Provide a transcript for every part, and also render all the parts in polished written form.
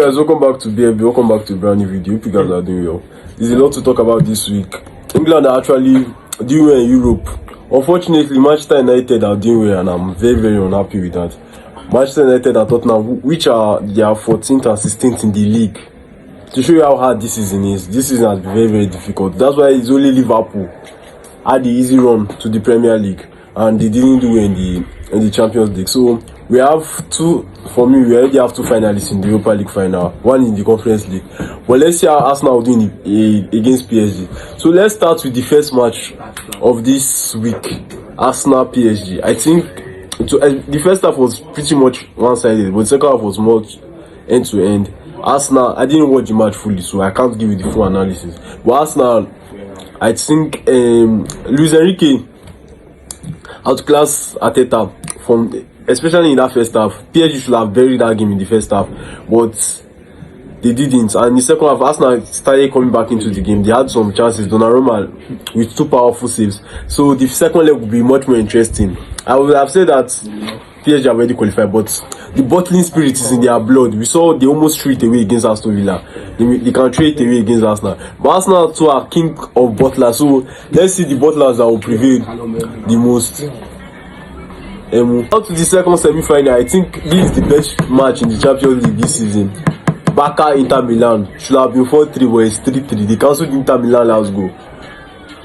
Guys, welcome back to BFB, welcome back to a brand new video. Hope you guys are doing well. There's a lot to talk about this week. England are actually doing well in Europe. Unfortunately, Manchester United are doing well, and I'm very unhappy with that. Manchester United and Tottenham, which are their 14th and 16th in the league. To show you how hard this season is, this season has been very difficult. That's why it's only Liverpool had the easy run to the Premier League, and they didn't do well in the Champions League. So we have two. For me, we already have two finalists in the Europa League final, one in the Conference League. But let's see how Arsenal are doing against PSG. So let's start with the first match of this week, Arsenal PSG. I think the first half was pretty much one-sided, but the second half was more end-to-end. Arsenal, I didn't watch the match fully, so I can't give you the full analysis. But Arsenal, I think Luis Enrique outclassed Arteta especially in that first half. PSG should have buried that game in the first half, but they didn't. And in the second half, Arsenal started coming back into the game. They had some chances. Donnarumma with two powerful saves. So the second leg would be much more interesting. I would have said that PSG are already qualified, but the bottling spirit is in their blood. We saw they almost threw it away against Aston Villa. They can throw it away against Arsenal. But Arsenal too are king of bottlers. So let's see the bottlers that will prevail the most. Up to the second semi-final, I think this is the best match in the Champions League this season. Barca Inter Milan should have been 4-3, but it's 3-3. They cancelled Inter Milan last goal.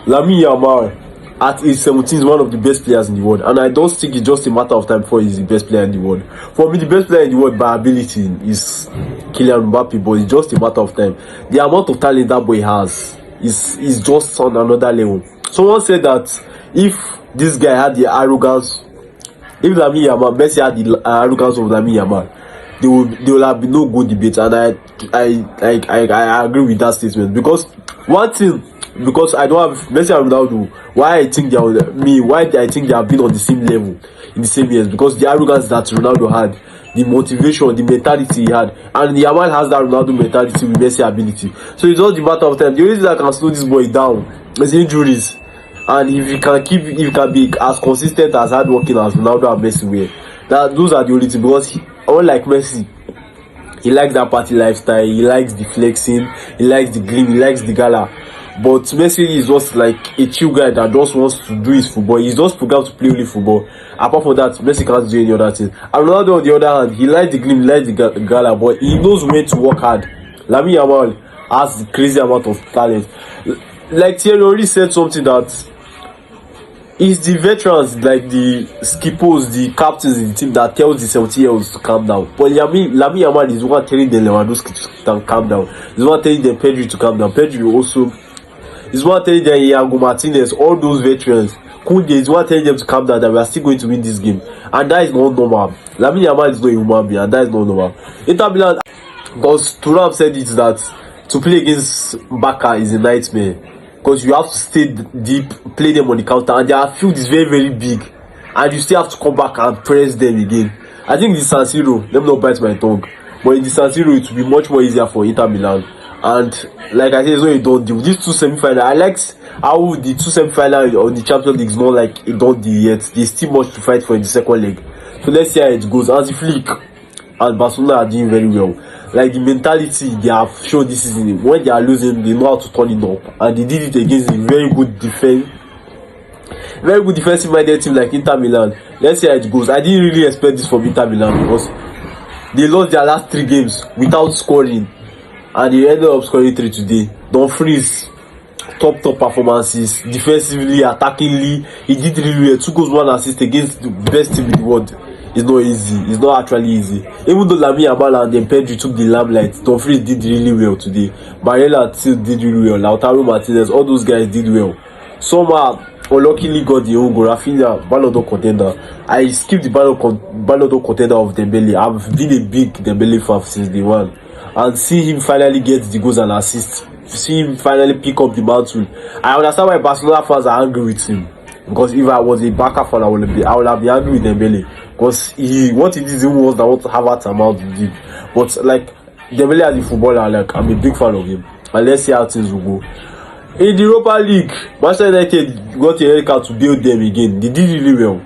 Yamal at age 17 is one of the best players in the world, and I don't think it's just a matter of time before he's the best player in the world. For me, the best player in the world by ability is Kylian Mbappe, but it's just a matter of time. The amount of talent that boy has is just on another level. Someone said that if this guy had the arrogance, if Lamine Yamal, Messi had the arrogance of Lamine Yamal, there will have been no good debate, and I agree with that statement. Because one thing, because I don't have Messi and Ronaldo, why I think they have been on the same level in the same years, because the arrogance that Ronaldo had, the motivation, the mentality he had, and Yamal has that Ronaldo mentality with Messi ability. So it's just a matter of time. The only thing that can slow this boy down is injuries. And if you can be as consistent as hardworking as Ronaldo and Messi were, those are the only things. Because unlike Messi, he likes that party lifestyle, he likes the flexing, he likes the gleam, he likes the gala. But Messi is just like a chill guy that just wants to do his football. He's just programmed to play only football. Apart from that, Messi can't do any other thing. And Ronaldo, on the other hand, he likes the gleam, he likes the gala, but he knows when to work hard. Lamine Yamal has the crazy amount of talent. Like Thierry already said something that it's the veterans, like the skippers, the captains in the team, that tells the 17-year-olds to calm down. But Lamine Yamal is one telling them Lewandowski to calm down. He's one telling them Pedri to calm down. Pedri also is one telling them Iago Martinez, all those veterans. Kunde is one telling them to calm down, that we are still going to win this game. And that is not normal. Lamine Yamal is not a human being, and that is not normal. Inter Milan, because Thuram said it, that to play against Barca is a nightmare. Because you have to stay deep, play them on the counter, and their field is very big, and you still have to come back and press them again. I think the San Siro, let me not bite my tongue, but in the San Siro it will be much more easier for Inter Milan. And like I said, it's not a done deal. These two semi-finals, I liked how the two semi-finals on the Champions League is not like a done deal yet. There's still much to fight for in the second leg. So let's see how it goes. As the Flick and Barcelona are doing very well. Like the mentality they have shown this season, when they are losing, they know how to turn it up, and they did it against a very good defensive minded team like Inter Milan. Let's see how it goes. I didn't really expect this from Inter Milan, because they lost their last 3 games without scoring, and they ended up scoring 3 today. Dumfries, top performances, defensively, attackingly, he did really well. 2 goals, 1 assist against the best team in the world. It's not easy. It's not actually easy. Even though Lamine Yamal and then Pedri took the limelight, Dumfries did really well today. Barella still did really well. Lautaro Martinez, all those guys did well. Some unluckily got the own goal. Rafinha, Ballon d'Or contender. I skipped the Ballon d'Or contender of Dembele. I've been a big Dembele fan since day one. And see him finally get the goals and assists, see him finally pick up the mantle. I understand why Barcelona fans are angry with him. Because if I was a Barca fan, I would have been angry with Dembele. Because what he did even was that I want to have that amount to give. But like Dembele as a footballer, like I'm a big fan of him. And let's see how things will go. In the Europa League, Manchester United got a red card to build them again. They did really well.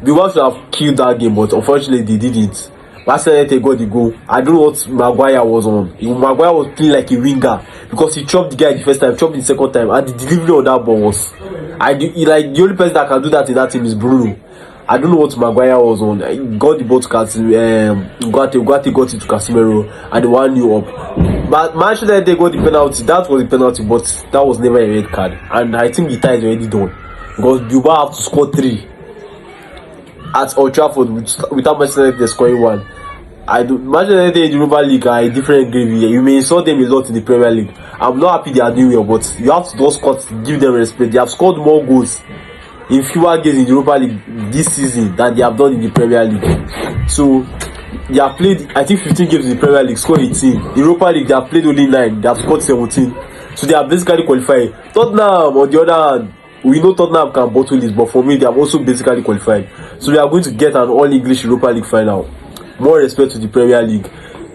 They want to have killed that game, but unfortunately they didn't. Barcelona United got the goal. I don't know what Maguire was on. Maguire was playing like a winger because he chopped the guy the first time, chopped the second time, and the delivery of that ball was. Like the only person that can do that in that team is Bruno. I don't know what Maguire was on. He got the ball to Ugarte got it to Casemiro, and the 1-0 up. But Manchester United got the penalty. That was the penalty, but that was never a red card. And I think the tie is already done because Bilbao have to score 3 at Old Trafford without Manchester United scoring 1. Manchester United in the Europa League are a different gravy. You may insult them a lot in the Premier League. I'm not happy they are doing well, but you have to just give them respect. They have scored more goals in fewer games in the Europa League this season than they have done in the Premier League. So they have played, I think, 15 games in the Premier League, scored 18. In the Europa League, they have played only 9. They have scored 17. So they are basically qualified. Tottenham, on the other hand, we know Tottenham can bottle this, but for me, they have also basically qualified. So we are going to get an all-English Europa League final. More respect to the Premier League.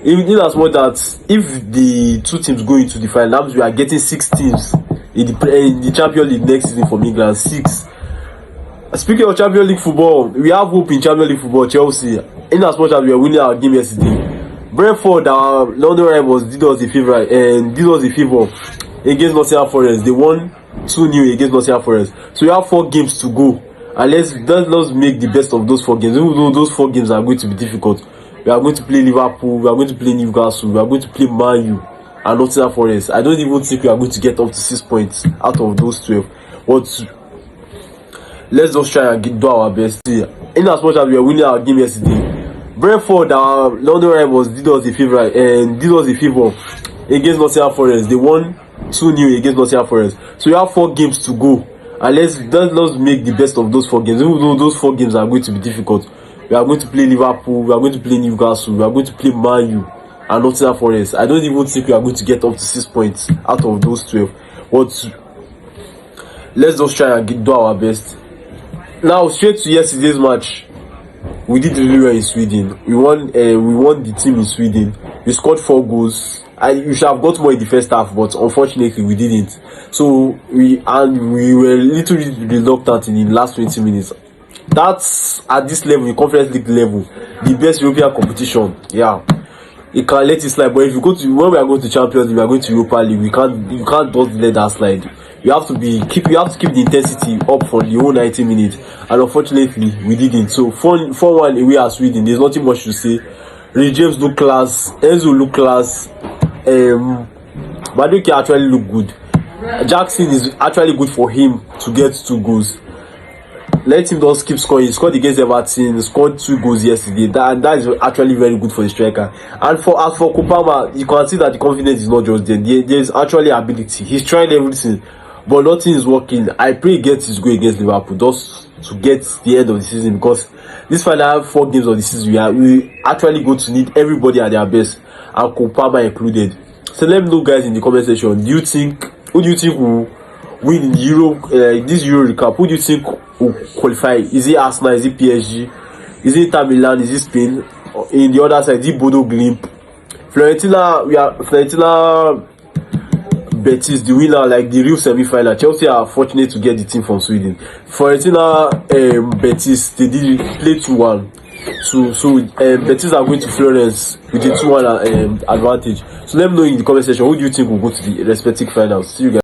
In as much that if the 2 teams go into the final, that means we are getting 6 teams in the Champions League next season from England. 6. Speaking of Champions League football, we have hope in Champions League football. Chelsea, in as much as we are winning our game yesterday, Brentford, our London rivals, did us a favor, and did us a favor against Nottingham Forest. They won 2-0 against Nottingham Forest. So we have 4 games to go, and let's make the best of those 4 games. Even though those 4 games are going to be difficult, we are going to play Liverpool, we are going to play Newcastle, we are going to play Man U and Nottingham Forest. I don't even think we are going to get up to 6 points out of those 12. But let's just try and do our best. In as much as we are winning our game yesterday, Brentford, our London rivals, did us a favor, and did us a favor against Nottingham Forest. They won 2-0 against Nottingham Forest. So we have 4 games to go, and let's make the best of those 4 games. Even though those 4 games are going to be difficult, we are going to play Liverpool, we are going to play Newcastle, we are going to play Man U and Nottingham Forest. I don't even think we are going to get up to 6 points out of those 12. But let's just try and do our best. Now, straight to yesterday's match. We did really well in Sweden. We won the team in Sweden. We scored 4 goals. We should have got more in the first half, but unfortunately we didn't. So we were a little reluctant in the last 20 minutes. That's at this level, the Conference League level, the best European competition. Yeah, you can let it slide. But if you go to when we are going to Champions League, we are going to Europa League. You can't just let that slide. You have to keep the intensity up for the whole 90 minutes, and unfortunately we didn't. So 4-1 away at Sweden. There's nothing much to say. Ray James look class, Enzo look class, Madueke actually look good. Jackson is actually good for him to get 2 goals. Let him just keep scoring. He scored against Everton, scored 2 goals yesterday. That is actually very good for the striker. And as for Kopama, you can see that the confidence is not just there. There is actually ability. He's trying everything, but nothing is working. I pray he gets his goal against Liverpool just to get the end of the season, because this final 4 games of the season we actually going to need everybody at their best, and Kopama included. So let me know, guys, in the comment section. Who do you think will win in the this Euro recap? Who do you think will qualify? Is it Arsenal? Is it PSG? Is it Inter Milan? Is it Spain? In the other side, is it Bodo Glimt? Fiorentina Betis, the winner, like the real semi-final. Chelsea are fortunate to get the team from Sweden. Fiorentina Betis, they did play 2-1. So Betis are going to Florence with a 2-1 advantage. So let me know in the comment section, who do you think will go to the respective finals. See you guys.